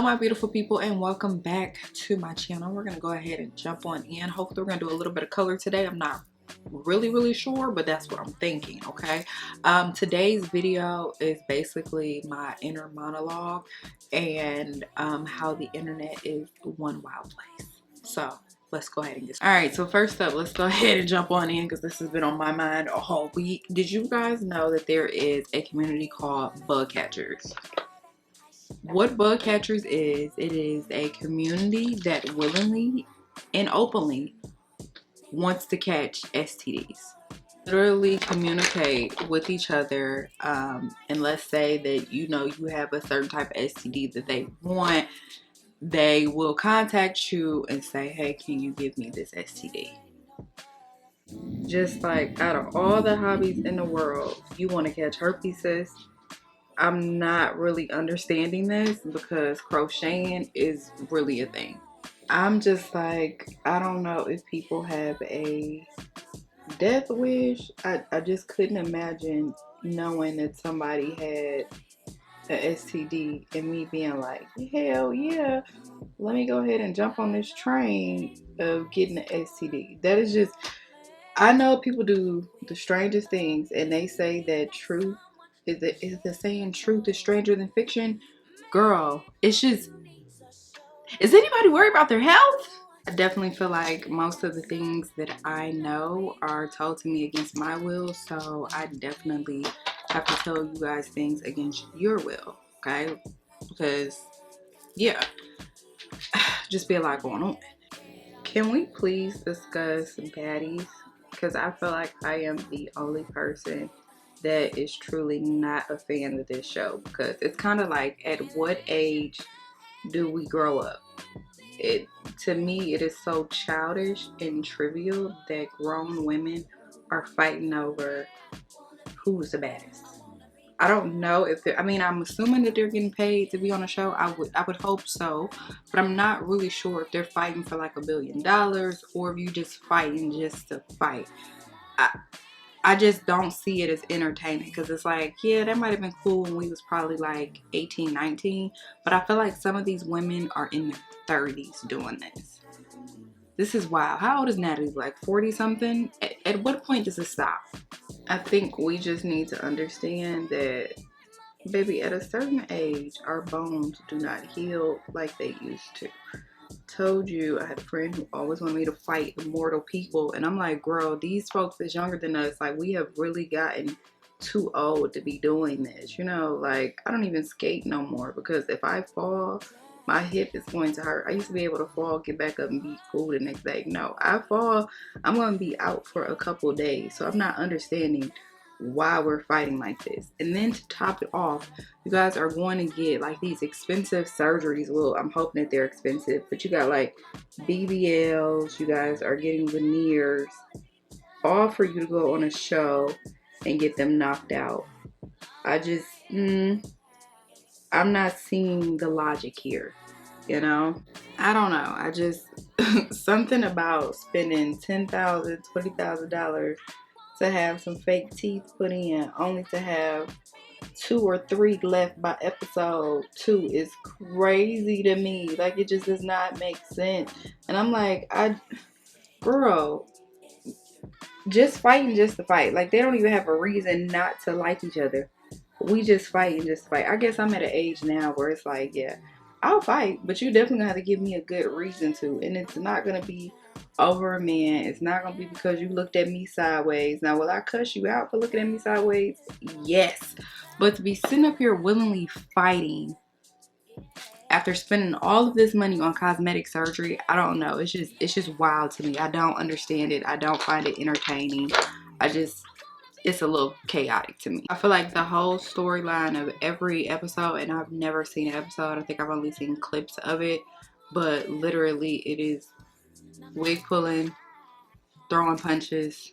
Hello my beautiful people, and welcome back to my channel. We're gonna go ahead and jump on in. Hopefully we're gonna do a little bit of color today. I'm not really sure, but that's what I'm thinking. Okay, today's video is basically my inner monologue and how the internet is one wild place. So let's go ahead and get started. All right, so first up, let's go ahead and jump on in because this has been on my mind all week. Did you guys know that there is a community called bug catchers? What bug catchers is, it is a community that willingly and openly wants to catch STDs. Literally communicate with each other, and let's say that you have a certain type of STD that they want. They will contact you and say, hey, can you give me this STD? Just like out of all the hobbies in the world, you want to catch herpes, sis. I'm not really understanding this because crocheting is really a thing. I'm just like, I don't know if people have a death wish. I just couldn't imagine knowing that somebody had a STD and me being like, hell yeah, let me go ahead and jump on this train of getting an STD. That is just, I know people do the strangest things and they say that truth is the saying truth is stranger than fiction. Girl, it's just, is anybody worried about their health? I definitely feel like most of the things that I know are told to me against my will, so I definitely have to tell you guys things against your will, okay? Because yeah, just be a lot going on. Can we please discuss baddies? Because I feel like I am the only person that is truly not a fan of this show, because it's kind of like, at what age do we grow up? To me, it is so childish and trivial that grown women are fighting over who's the baddest. I don't know if I mean, I'm assuming that they're getting paid to be on a show. I would hope so, but I'm not really sure if they're fighting for like $1 billion or if you just fighting just to fight. I just don't see it as entertaining, because it's like, yeah, that might have been cool when we was probably like 18, 19, but I feel like some of these women are in their 30s doing this. This is wild. How old is Natalie? Like 40 something? At what point does it stop? I think we just need to understand that, baby, at a certain age, our bones do not heal like they used to. Told you, I had a friend who always wanted me to fight immortal people, and I'm like, girl, these folks that's younger than us, like, we have really gotten too old to be doing this, like, I don't even skate no more, because if I fall, my hip is going to hurt. I used to be able to fall, get back up, and be cool the next day. No, I fall, I'm going to be out for a couple days. So I'm not understanding why we're fighting like this. And then to top it off, you guys are going to get like these expensive surgeries. Well, I'm hoping that they're expensive, but you got like BBLs, you guys are getting veneers, all for you to go on a show and get them knocked out. I just I'm not seeing the logic here, I don't know. I just something about spending $10,000, $20,000 to have some fake teeth put in, only to have 2 or 3 left by episode 2 is crazy to me. Like, it just does not make sense. And I'm like, girl, just fighting just to fight. Like, they don't even have a reason not to like each other. We just fight and just fight. I guess I'm at an age now where it's like, yeah, I'll fight, but you definitely have to give me a good reason to. And it's not going to be over a man. It's not going to be because you looked at me sideways. Now, will I cuss you out for looking at me sideways? Yes. But to be sitting up here willingly fighting after spending all of this money on cosmetic surgery, I don't know. It's just wild to me. I don't understand it. I don't find it entertaining. It's a little chaotic to me. I feel like the whole storyline of every episode, and I've never seen an episode, I think I've only seen clips of it, but literally it is wig pulling, throwing punches,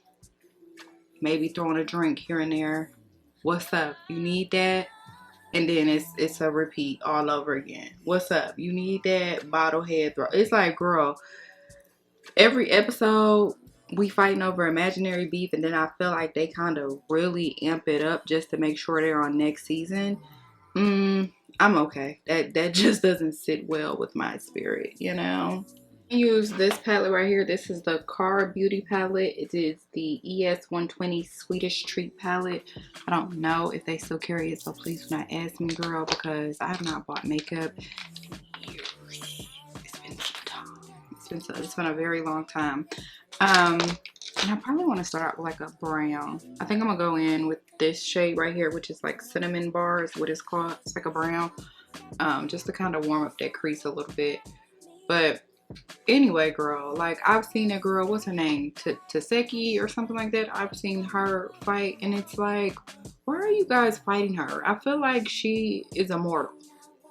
maybe throwing a drink here and there. What's up? You need that? And then it's a repeat all over again. What's up? You need that? Bottle head throw. It's like, girl, every episode we fighting over imaginary beef, and then I feel like they kind of really amp it up just to make sure they're on next season. I'm okay. That just doesn't sit well with my spirit, you know. Use this palette right here. This is the Car Beauty palette. It is the ES120 Swedish Treat palette. I don't know if they still carry it, so please do not ask me, girl, because I have not bought makeup in years. It's been some time. It's been a very long time. And I probably want to start out with like a brown. I think I'm gonna go in with this shade right here, which is like cinnamon bar is what it's called. It's like a brown, just to kind of warm up that crease a little bit. But anyway, girl, like I've seen a girl, what's her name, Taseki or something like that. I've seen her fight, and it's like, why are you guys fighting her? I feel like she is immortal.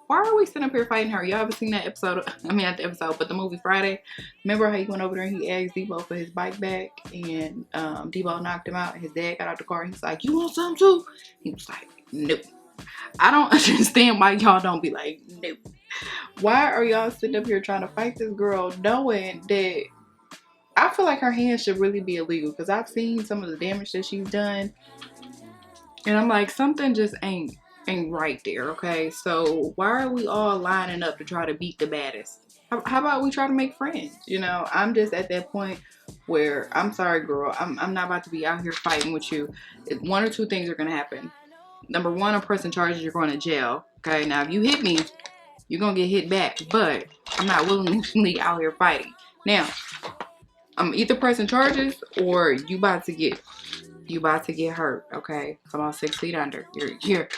Why are we sitting up here fighting her? Y'all ever seen that episode? I mean, not the episode, but the movie Friday. Remember how he went over there and he asked Debo for his bike back, and Debo knocked him out. And his dad got out the car. And he's like, "You want some too?" He was like, "Nope." I don't understand why y'all don't be like, "Nope." Why are y'all sitting up here trying to fight this girl, knowing that I feel like her hands should really be illegal? Because I've seen some of the damage that she's done, and I'm like, something just ain't right there, okay? So why are we all lining up to try to beat the baddest? How about we try to make friends? You know, I'm just at that point where, I'm sorry, girl, I'm not about to be out here fighting with you. One or two things are gonna happen. Number one, I'm pressing charges, you're going to jail. Okay, now if you hit me, you're gonna get hit back. But I'm not willingly out here fighting. Now, I'm either pressing charges or you about to get hurt. Okay, come on, 6 feet under. You're here.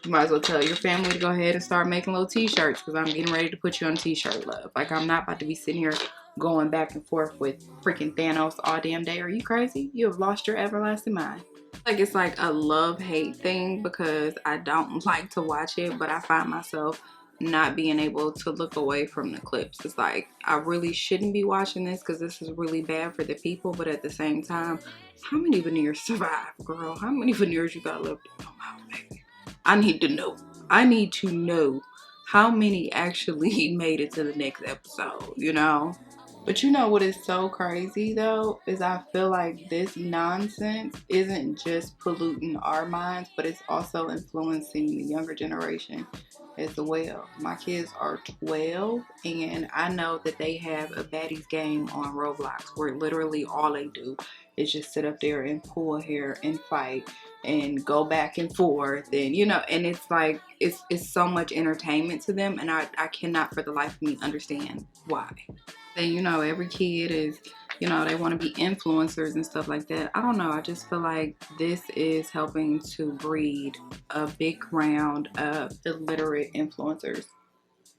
You might as well tell your family to go ahead and start making little t-shirts, because I'm getting ready to put you on a t-shirt, love. Like, I'm not about to be sitting here going back and forth with freaking Thanos all damn day. Are you crazy? You have lost your everlasting mind. Like, it's like a love-hate thing, because I don't like to watch it, but I find myself not being able to look away from the clips. It's like, I really shouldn't be watching this because this is really bad for the people, but at the same time, how many veneers survive, girl? How many veneers you got left in your mouth, baby? I need to know. I need to know how many actually made it to the next episode, you know? But you know what is so crazy though, is I feel like this nonsense isn't just polluting our minds, but it's also influencing the younger generation as well. My kids are 12, and I know that they have a baddies game on Roblox where literally all they do is just sit up there and pull hair and fight and go back and forth, and you know, and it's like it's so much entertainment to them, and I cannot for the life of me understand why. And you know, every kid is, you know, they want to be influencers and stuff like that. I don't know, I just feel like this is helping to breed a big round of illiterate influencers,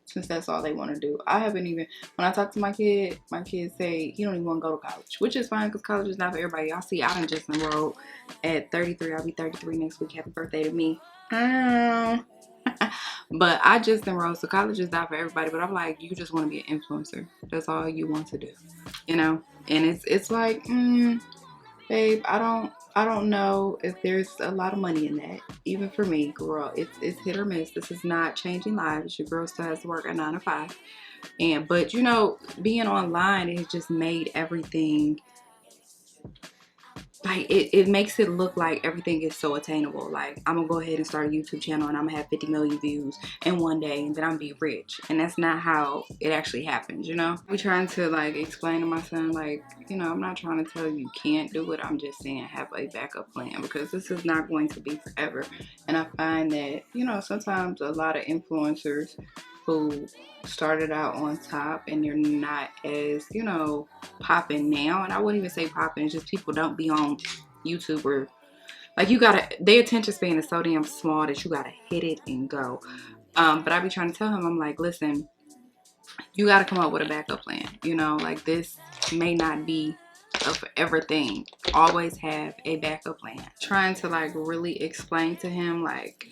since that's all they want to do. I haven't even, when I talk to my kids say he don't even want to go to college, which is fine because college is not for everybody. Y'all see, I done just enrolled at 33. I'll be 33 next week. Happy birthday to me. But I just enrolled, so college is not for everybody. But I'm like, you just want to be an influencer. That's all you want to do, you know. And it's like, babe, I don't know if there's a lot of money in that. Even for me, girl, it's hit or miss. This is not changing lives. Your girl still has to work a 9 to 5, and but you know, being online, it just made everything like it makes it look like everything is so attainable. Like, I'm gonna go ahead and start a YouTube channel and I'm gonna have 50 million views in one day, and then I'm gonna be rich. And that's not how it actually happens, you know? I'm trying to like explain to my son, like, you know, I'm not trying to tell you can't do it. I'm just saying have a backup plan, because this is not going to be forever. And I find that, you know, sometimes a lot of influencers who started out on top and they're not as, you know, popping now. And I wouldn't even say popping, it's just people don't be on YouTube, or like, you gotta, their attention span is so damn small that you gotta hit it and go. But I be trying to tell him, I'm like, listen, you gotta come up with a backup plan. You know, like, this may not be a forever thing. Always have a backup plan. Trying to like really explain to him, like,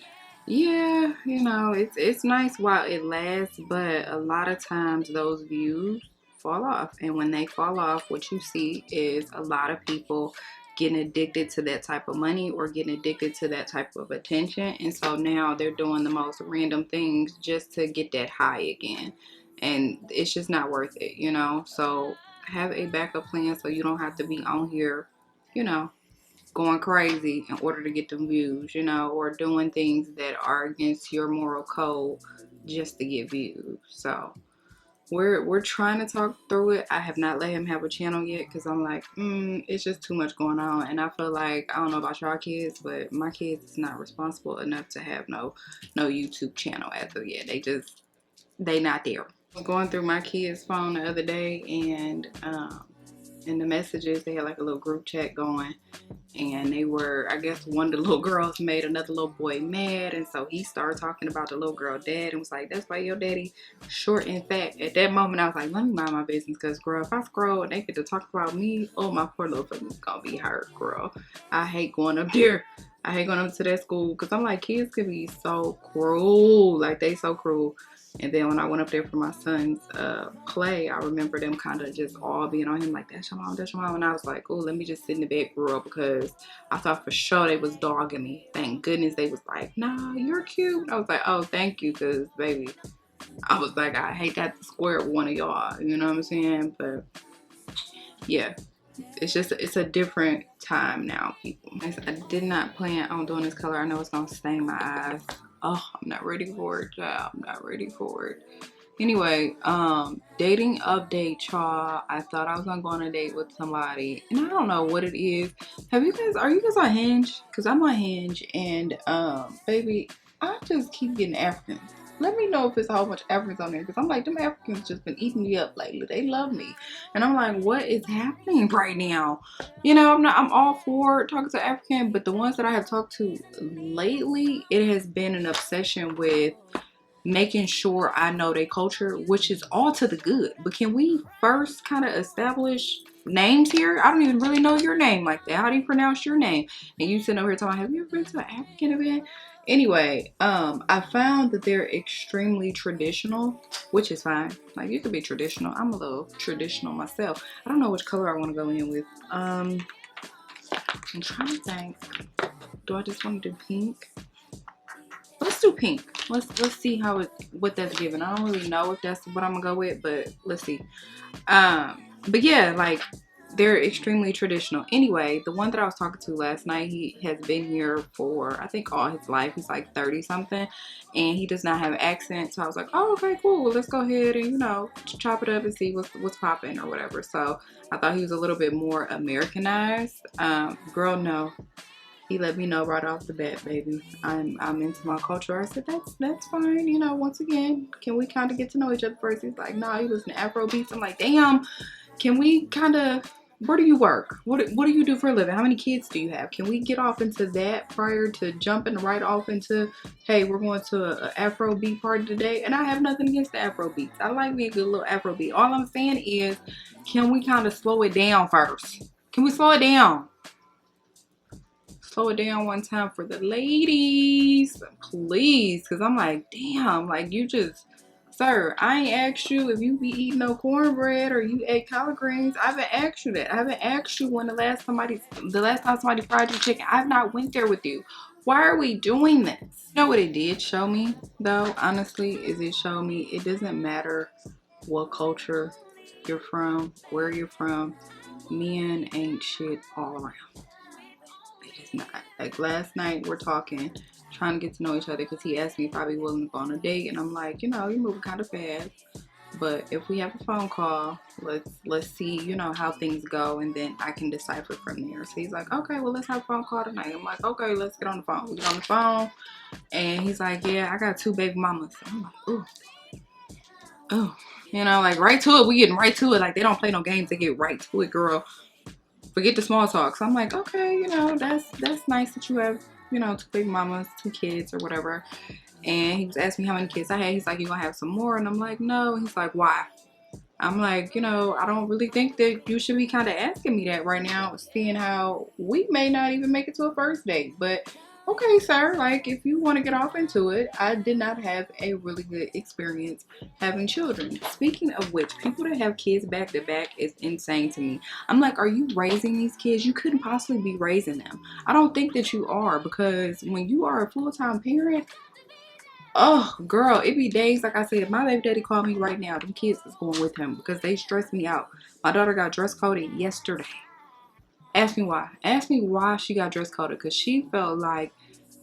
yeah, you know, it's nice while it lasts, but a lot of times those views fall off. And when they fall off, what you see is a lot of people getting addicted to that type of money or getting addicted to that type of attention. And so now they're doing the most random things just to get that high again. And it's just not worth it, you know? So have a backup plan so you don't have to be on here, you know, going crazy in order to get them views, you know, or doing things that are against your moral code just to get views. So we're trying to talk through it. I have not let him have a channel yet because I'm like, it's just too much going on, and I feel like, I don't know about y'all kids, but my kids is not responsible enough to have no YouTube channel as of yet. They not there. I was going through my kids' phone the other day, and in the messages they had like a little group chat going, and they were, I guess one of the little girls made another little boy mad, and so he started talking about the little girl dad and was like, that's why your daddy short and fat. At that moment I was like, let me mind my business, because girl, if I scroll and they get to talk about me, oh, my poor little feelings gonna be hurt, girl. I hate going up there. I hate going up to that school, because I'm like, kids can be so cruel. Like, they so cruel. And then when I went up there for my son's play, I remember them kind of just all being on him like, that's your mom, that's your mom. And I was like, oh, let me just sit in the bed, girl, because I thought for sure they was dogging me. Thank goodness they was like, nah, you're cute. I was like, oh, thank you, because, baby, I was like, I hate that square with one of y'all. You know what I'm saying? But, yeah. It's a different time now, people. I did not plan on doing this color. I know it's gonna stain my eyes. Oh, I'm not ready for it, child. I'm not ready for it. Anyway, dating update, y'all. I thought I was gonna go on a date with somebody, and I don't know what it is. Are you guys on Hinge? Cause I'm on Hinge, and baby, I just keep getting Africans. Let me know if it's a whole bunch of Africans on there, because I'm like, them Africans just been eating me up lately. They love me. And I'm like, what is happening right now? You know, I'm all for talking to African, but the ones that I have talked to lately, it has been an obsession with making sure I know their culture, which is all to the good. But can we first kind of establish names here? I don't even really know your name like that. How do you pronounce your name? And you sitting over here talking, have you ever been to an African event? Anyway, I found that they're extremely traditional, which is fine. Like, you could be traditional. I'm a little traditional myself. I don't know which color I want to go in with. I'm trying to think. Do I just want to do pink? Let's do pink. Let's see what that's giving. I don't really know if that's what I'm gonna go with, but let's see. But yeah, like, they're extremely traditional. Anyway, the one that I was talking to last night, he has been here for, I think, all his life. He's like 30 something, and he does not have an accent. So I was like, oh, okay, cool. Well, let's go ahead and, you know, chop it up and see what's popping or whatever. So I thought he was a little bit more Americanized. Girl, no. He let me know right off the bat, baby, I'm into my culture. I said, that's fine. You know, once again, can we kind of get to know each other first? He's like, nah, he listen to Afro beats. I'm like, damn, can we kind of, where do you work? What do you do for a living? How many kids do you have? Can we get off into that prior to jumping right off into, hey, we're going to an Afro beat party today? And I have nothing against the Afro beats. I like me a good little Afro beat. All I'm saying is, can we kind of slow it down first? Can we slow it down? Slow it down one time for the ladies, please. Because I'm like, damn, like, you just, sir, I ain't asked you if you be eating no cornbread or you ate collard greens. I haven't asked you that. I haven't asked you when the last time somebody fried your chicken. I've not went there with you. Why are we doing this? You know what it did show me, though, honestly, is it showed me it doesn't matter what culture you're from, where you're from. Men ain't shit all around. It's not. Like, last night we're talking, trying to get to know each other, because he asked me if I'd be willing to go on a date, and I'm like, you know, you're moving kind of fast, but if we have a phone call, let's see, you know, how things go, and then I can decipher from there. So he's like, okay, well, let's have a phone call tonight. I'm like, okay, let's get on the phone. We get on the phone, and he's like, yeah, I got 2 baby mamas. I'm like, ooh, oh, you know, like, right to it. We getting right to it. Like, they don't play no games. They get right to it, girl. Forget the small talk. So I'm like, okay, you know, that's nice that you have, you know, 2 big mamas, 2 kids or whatever. And he was asking me how many kids I had. He's like, you gonna have some more? And I'm like, no. He's like, why? I'm like, you know, I don't really think that you should be kind of asking me that right now, seeing how we may not even make it to a first date. But okay, sir, like, if you want to get off into it, I did not have a really good experience having children. Speaking of which, people that have kids back to back is insane to me. I'm like, are you raising these kids? You couldn't possibly be raising them. I don't think that you are, because when you are a full-time parent, oh, girl, it be days, like I said, my baby daddy called me right now. Them kids is going with him because they stress me out. My daughter got dress coded yesterday. Ask me why. Ask me why she got dress coded, because she felt like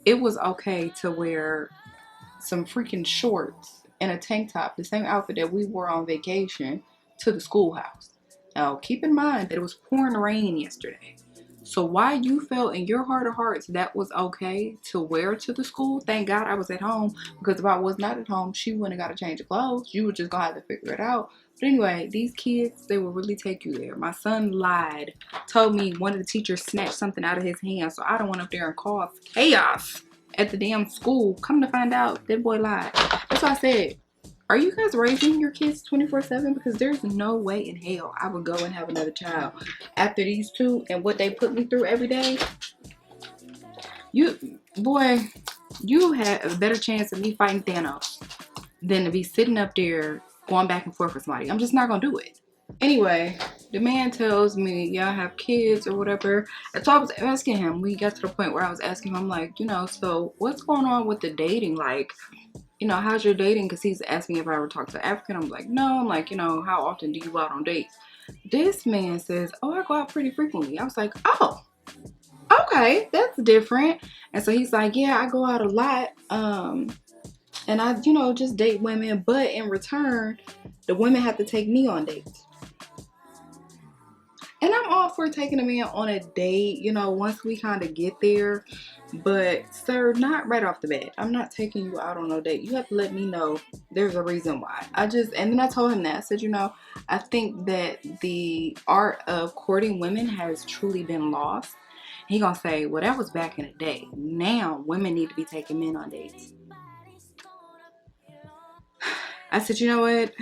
it was okay to wear some freaking shorts and a tank top, the same outfit that we wore on vacation, to the schoolhouse. Now, keep in mind that it was pouring rain yesterday. So why you felt in your heart of hearts that was okay to wear to the school? Thank God I was at home, because if I was not at home, she wouldn't have got to change of clothes. You were just gonna have to figure it out. But anyway, these kids, they will really take you there. My son lied, told me one of the teachers snatched something out of his hand, so I don't went up there and caused chaos at the damn school. Come to find out, that boy lied. That's why I said, are you guys raising your kids 24/7? Because there's no way in hell I would go and have another child after these two and what they put me through every day. Boy, you had a better chance of me fighting Thanos than to be sitting up there going back and forth with somebody. I'm just not gonna do it. Anyway, the man tells me, yeah, I have kids or whatever. And so I was asking him, we got to the point where I was asking him, I'm like, so what's going on with the dating? Like, how's your dating? Because he's asking me if I ever talk to African. I'm like, no. I'm like, how often do you go out on dates? This man says, oh, I go out pretty frequently. I was like, oh, okay, that's different. And so he's like, yeah, I go out a lot. And I, just date women. But in return, the women have to take me on dates. And I'm all for taking a man on a date, once we kind of get there. But, sir, not right off the bat. I'm not taking you out on no date. You have to let me know there's a reason why. And then I told him that. I said, I think that the art of courting women has truly been lost. He gonna say, well, that was back in the day. Now, women need to be taking men on dates. I said, you know what?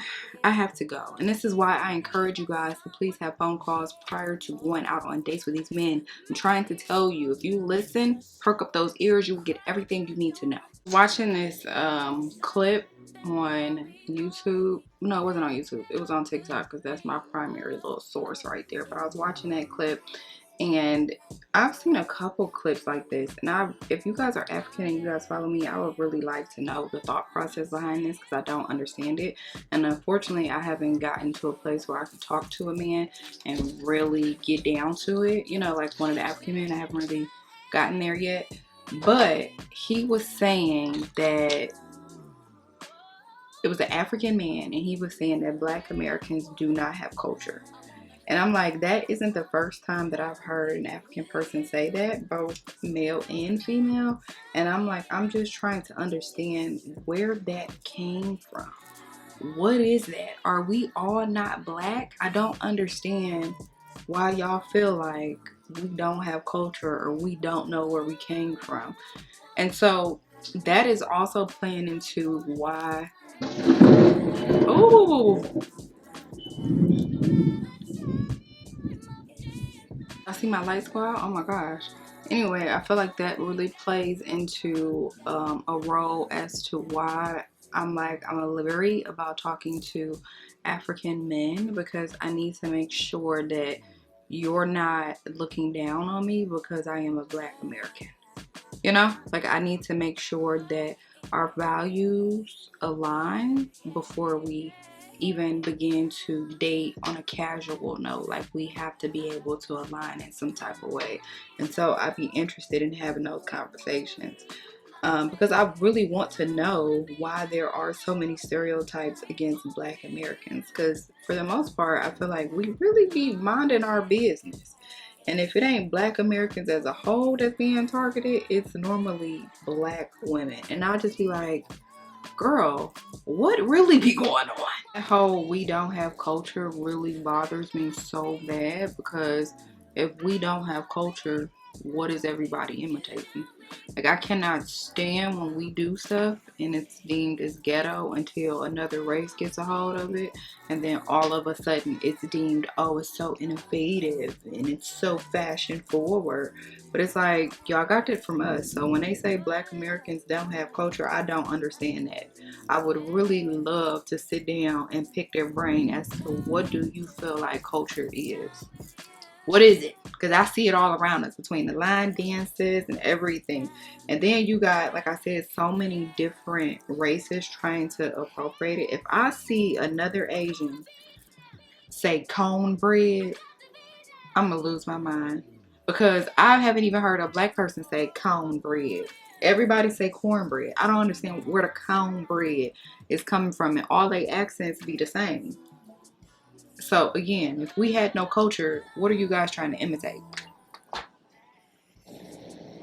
I have to go. And this is why I encourage you guys to please have phone calls prior to going out on dates with these men. I'm trying to tell you, if you listen, perk up those ears, you will get everything you need to know. Watching this clip on YouTube. No, it wasn't on YouTube. It was on TikTok, because that's my primary little source right there. But I was watching that clip, and I've seen a couple clips like this, and if you guys are African and you guys follow me, I would really like to know the thought process behind this, because I don't understand it. And unfortunately, I haven't gotten to a place where I can talk to a man and really get down to it, like one of the African men. I haven't really gotten there yet. But he was saying that it was an African man, and he was saying that Black Americans do not have culture. And I'm like, that isn't the first time that I've heard an African person say that, both male and female. And I'm like, I'm just trying to understand where that came from. What is that? Are we all not Black? I don't understand why y'all feel like we don't have culture or we don't know where we came from. And so that is also playing into why. Oh, I see my lights go out. Oh my gosh. Anyway, I feel like that really plays into a role as to why I'm leery about talking to African men, because I need to make sure that you're not looking down on me because I am a Black American. Like, I need to make sure that our values align before we even begin to date on a casual note. Like, we have to be able to align in some type of way. And so I'd be interested in having those conversations, because I really want to know why there are so many stereotypes against Black Americans. Because for the most part, I feel like we really be minding our business. And if it ain't Black Americans as a whole that's being targeted, it's normally Black women. And I'll just be like, girl, what really be going on? That whole we don't have culture really bothers me so bad, because if we don't have culture, what is everybody imitating? Like, I cannot stand when we do stuff and it's deemed as ghetto until another race gets a hold of it, and then all of a sudden it's deemed, oh, it's so innovative and it's so fashion forward. But it's like, y'all got that from us. So when they say Black Americans don't have culture, I don't understand that. I would really love to sit down and pick their brain as to what do you feel like culture is. What is it? Because I see it all around us, between the line dances and everything. And then you got, like I said, so many different races trying to appropriate it. If I see another Asian say cornbread, I'm going to lose my mind. Because I haven't even heard a black person say cornbread. Everybody say cornbread. I don't understand where the cornbread is coming from, and all they accents be the same. So again, if we had no culture, what are you guys trying to imitate?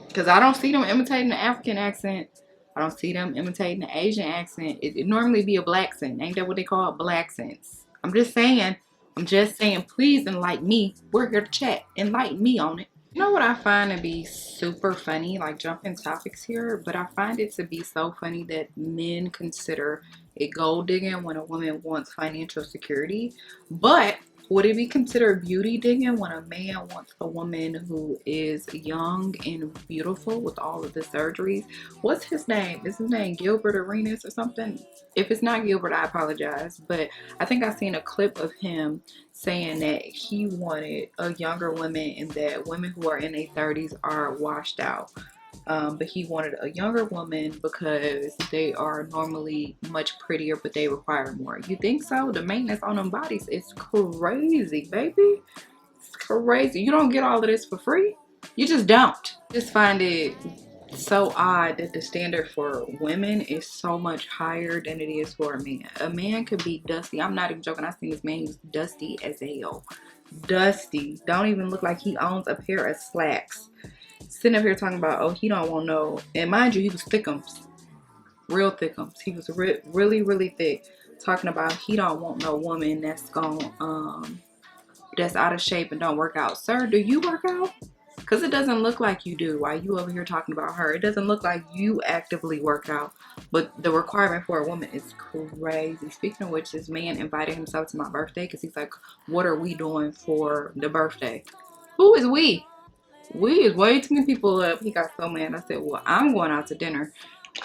Because I don't see them imitating the African accent. I don't see them imitating the Asian accent. It normally be a black accent. Ain't that what they call black accents? I'm just saying. I'm just saying, please enlighten me. We're here to chat. Enlighten me on it. You know what I find to be super funny, like jumping topics here, but I find it to be so funny that men consider it gold digging when a woman wants financial security. But would it be considered beauty digging when a man wants a woman who is young and beautiful with all of the surgeries? What's his name? Is his name Gilbert Arenas or something? If it's not Gilbert, I apologize. But I think I've seen a clip of him saying that he wanted a younger woman and that women who are in their 30s are washed out. But he wanted a younger woman because they are normally much prettier, but they require more. You think so? The maintenance on them bodies is crazy, baby. It's crazy. You don't get all of this for free. You just don't. Just find it so odd that the standard for women is so much higher than it is for a man. A man could be dusty. I'm not even joking. I seen this man who's dusty as hell. Dusty. Don't even look like he owns a pair of slacks. Sitting up here talking about, oh, he don't want no. And mind you, he was thickums. Real thickums. He was really, really thick. Talking about he don't want no woman that's that's out of shape and don't work out. Sir, do you work out? Because it doesn't look like you do. Why you over here talking about her? It doesn't look like you actively work out. But the requirement for a woman is crazy. Speaking of which, this man invited himself to my birthday because he's like, what are we doing for the birthday? Who is we? We is way too many people up. He got so mad. I said, well, I'm going out to dinner.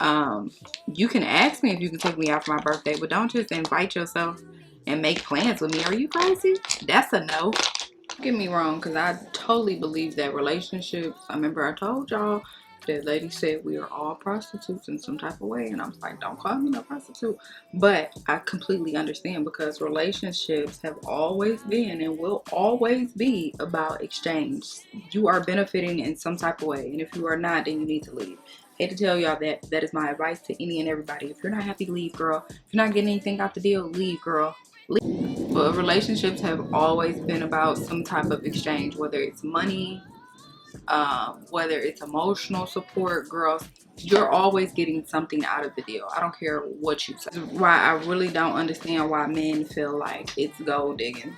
You can ask me if you can take me out for my birthday, but don't just invite yourself and make plans with me. Are you crazy? That's a no. Don't get me wrong, because I totally believe that relationships, I remember I told y'all that lady said we are all prostitutes in some type of way, and I was like, don't call me no prostitute. But I completely understand, because relationships have always been and will always be about exchange. You are benefiting in some type of way, and if you are not, then you need to leave. Hate to tell y'all that. That is my advice to any and everybody. If you're not happy, leave, girl. If you're not getting anything out the deal, leave, girl. But relationships have always been about some type of exchange, whether it's money, whether it's emotional support. Girls, you're always getting something out of the deal. I don't care what you say. This is why I really don't understand why men feel like it's gold digging.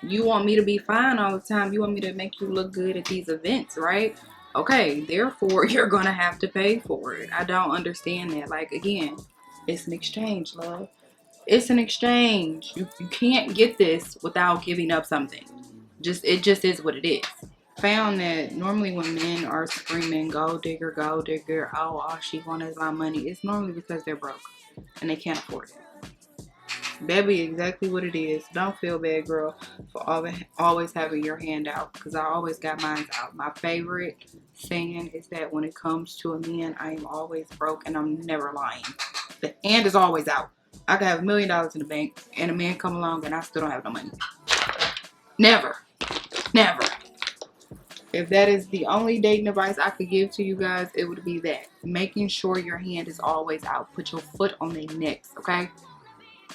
You want me to be fine all the time. You want me to make you look good at these events, right? Okay, therefore you're gonna have to pay for it. I don't understand that. Like, again, it's an exchange, love. It's an exchange. You can't get this without giving up something. It just is what it is. Found that normally when men are screaming gold digger, oh, all she wants is my money, it's normally because they're broke and they can't afford it. That be exactly what it is. Don't feel bad, girl, for always having your hand out, because I always got mine out. My favorite saying is that when it comes to a man, I am always broke and I'm never lying. The hand is always out. I could have $1 million in the bank and a man come along and I still don't have no money. Never. Never. If that is the only dating advice I could give to you guys, it would be that. Making sure your hand is always out. Put your foot on their necks, okay?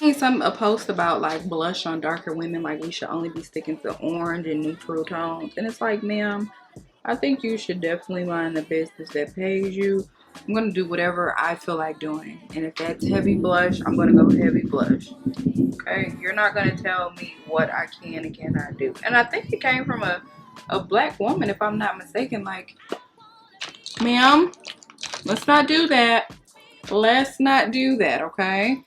A post about like blush on darker women, like we should only be sticking to orange and neutral tones. And it's like, ma'am, I think you should definitely mind the business that pays you. I'm going to do whatever I feel like doing. And if that's heavy blush, I'm going to go heavy blush. Okay? You're not going to tell me what I can and cannot do. And I think it came from a black woman, if I'm not mistaken. Like, ma'am, let's not do that. Let's not do that, okay?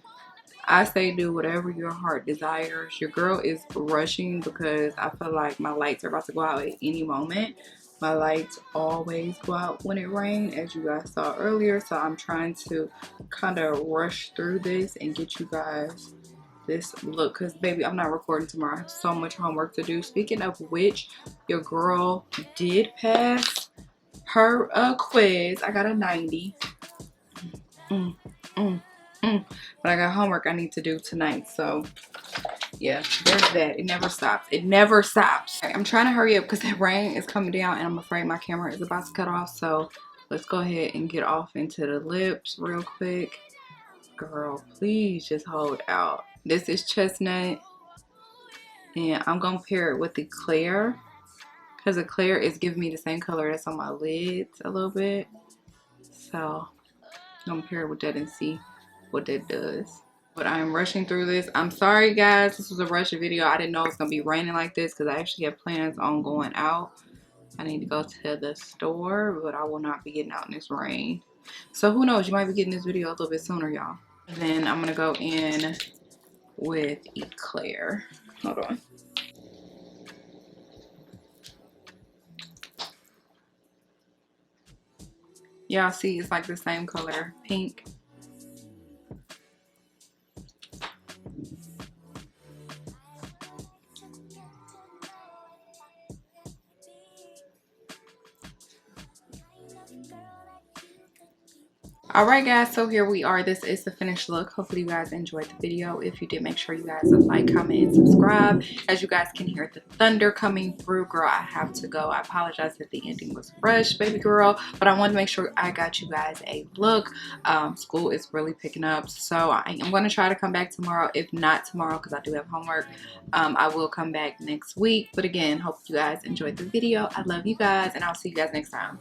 I say do whatever your heart desires. Your girl is rushing because I feel like my lights are about to go out at any moment. My lights always go out when it rains, as you guys saw earlier. So I'm trying to kind of rush through this and get you guys this look. Because, baby, I'm not recording tomorrow. I have so much homework to do. Speaking of which, your girl did pass her quiz. I got a 90. But I got homework I need to do tonight, so yeah, there's that. It never stops. It never stops. I'm trying to hurry up because the rain is coming down and I'm afraid my camera is about to cut off. So let's go ahead and get off into the lips real quick. Girl, please just hold out. This is chestnut. And I'm going to pair it with the clear. Because the clear is giving me the same color that's on my lids a little bit. So I'm going to pair it with that and see what that does. But I'm rushing through this. I'm sorry guys, this was a rush video. I didn't know it was going to be raining like this because I actually have plans on going out. I need to go to the store, but I will not be getting out in this rain. So who knows, you might be getting this video a little bit sooner, y'all. And then I'm going to go in with Eclair. Hold on. Y'all see it's like the same color, pink. Alright guys, so here we are. This is the finished look. Hopefully you guys enjoyed the video. If you did, make sure you guys like, comment, and subscribe. As you guys can hear the thunder coming through. Girl, I have to go. I apologize that the ending was rushed, baby girl. But I wanted to make sure I got you guys a look. School is really picking up. So I am going to try to come back tomorrow. If not tomorrow, because I do have homework, I will come back next week. But again, hope you guys enjoyed the video. I love you guys, and I'll see you guys next time.